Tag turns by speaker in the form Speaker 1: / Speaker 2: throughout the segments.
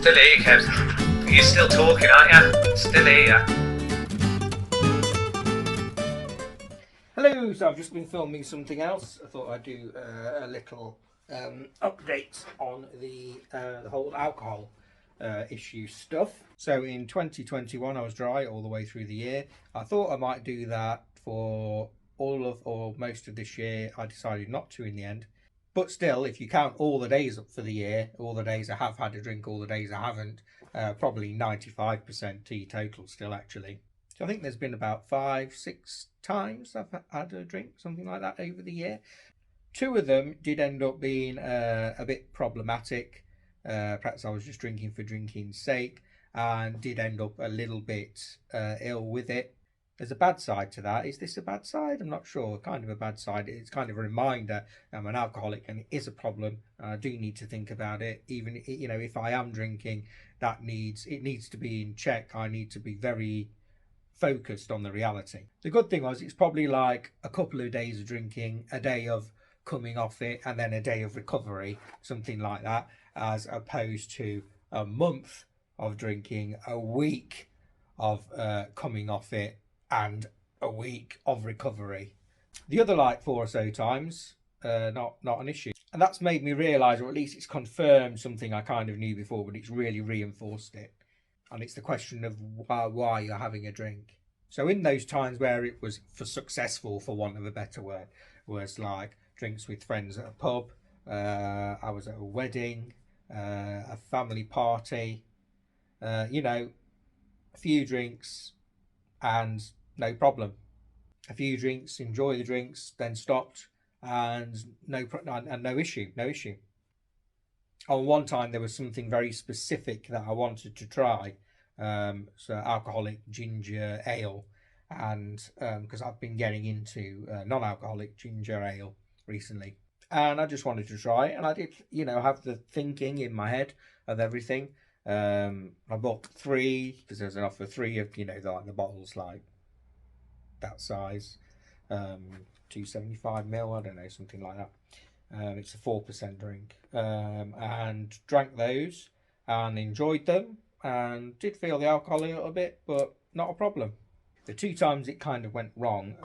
Speaker 1: Still here, Kev. You're still talking, aren't you? Still here.
Speaker 2: Hello, so I've just been filming something else. I thought I'd do a little update on the whole alcohol issue stuff. So in 2021 I was dry all the way through the year. I thought I might do that for all of or most of this year. I decided not to in the end. But still, if you count all the days up for the year, all the days I have had a drink, all the days I haven't, probably 95% teetotal still actually. So I think there's been about 5, 6 times I've had a drink, something like that over the year. Two of them did end up being a bit problematic. Perhaps I was just drinking for drinking's sake and did end up a little bit ill with it. There's a bad side to that. Is this a bad side? I'm not sure. Kind of a bad side. It's kind of a reminder I'm an alcoholic and it is a problem. I do need to think about it. Even if I am drinking, it needs to be in check. I need to be very focused on the reality. The good thing was it's probably like a couple of days of drinking, a day of coming off it, and then a day of recovery, something like that, as opposed to a month of drinking, a week of coming off it, and a week of recovery. The other like 4 or so times, not an issue. And that's made me realise, or at least it's confirmed something I kind of knew before, but it's really reinforced it. And it's the question of why you're having a drink. So in those times where it was successful, for want of a better word, was like drinks with friends at a pub, I was at a wedding, a family party, a few drinks and no problem. A few drinks, enjoy the drinks, then stopped, and no issue. On one time there was something very specific that I wanted to try, so alcoholic ginger ale, and because I've been getting into non-alcoholic ginger ale recently, and I just wanted to try it, and I did, have the thinking in my head of everything. I bought 3 because there's an offer 3 of the bottles like that size, 275 ml, I don't know, something like that. It's a 4% drink, and drank those and enjoyed them and did feel the alcohol a little bit, but not a problem. The 2 times it kind of went wrong,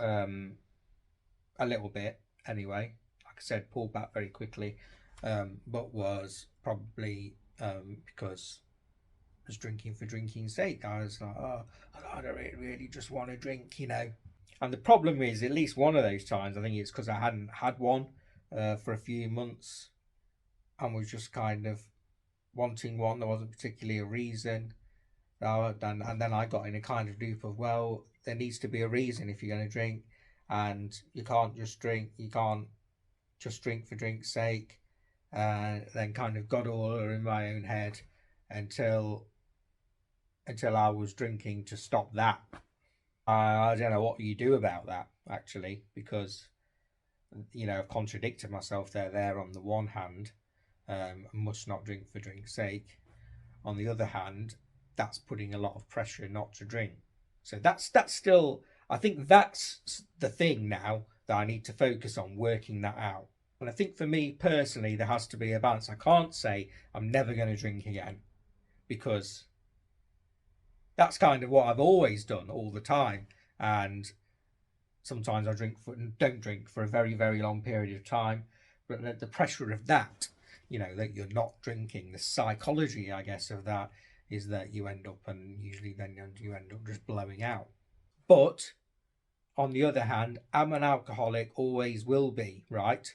Speaker 2: a little bit anyway. Like I said, pulled back very quickly, but was probably because I was drinking for drinking's sake. I was like, oh, I don't really just want to drink. And the problem is, at least one of those times, I think it's because I hadn't had one for a few months and was just kind of wanting one. There wasn't particularly a reason. And then I got in a kind of loop of, well, there needs to be a reason if you're going to drink, and you can't just drink. You can't just drink for drink's sake. Then kind of got all in my own head until I was drinking to stop that. I don't know what you do about that actually, because I've contradicted myself there on the one hand, must not drink for drink's sake. On the other hand, that's putting a lot of pressure not to drink. So that's still, I think that's the thing now that I need to focus on, working that out. And I think for me personally, there has to be a balance. I can't say I'm never going to drink again, because that's kind of what I've always done all the time. And sometimes I don't drink for a very, very long period of time. But the pressure of that, that you're not drinking, the psychology, I guess, of that is that you end up, and usually then you end up just blowing out. But on the other hand, I'm an alcoholic, always will be, right?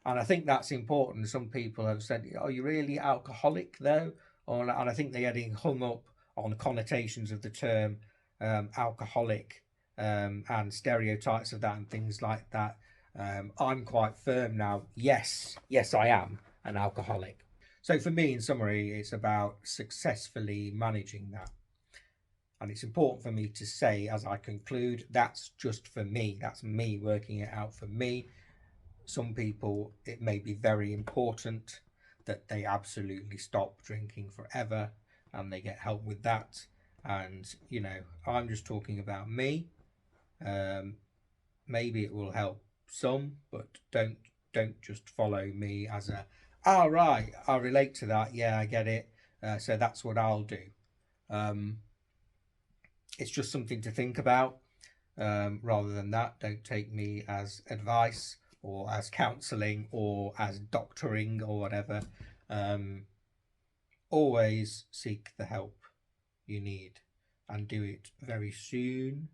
Speaker 2: And I think that's important. Some people have said, are you really alcoholic though? And I think they're getting hung up on connotations of the term alcoholic, and stereotypes of that and things like that. I'm quite firm now. Yes, I am an alcoholic. So for me, in summary, it's about successfully managing that. And it's important for me to say, as I conclude, that's just for me. That's me working it out for me. Some people, it may be very important that they absolutely stop drinking forever and they get help with that. And, I'm just talking about me. Maybe it will help some, but don't just follow me as a, right, I relate to that. Yeah, I get it. So that's what I'll do. It's just something to think about. Rather than that, don't take me as advice or as counselling or as doctoring or whatever. Always seek the help you need and do it very soon.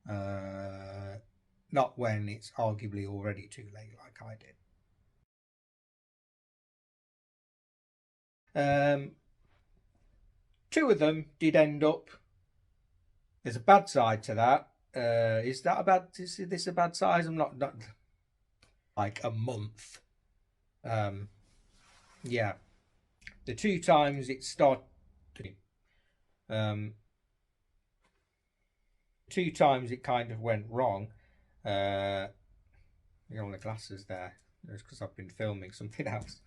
Speaker 2: Not when it's arguably already too late, like I did. Two of them did end up. There's a bad side to that. Is that a bad? Is this a bad size? I'm not like a month. Yeah, the two times it started. Um, two times it kind of went wrong. You know, the glasses there. It's because I've been filming something else.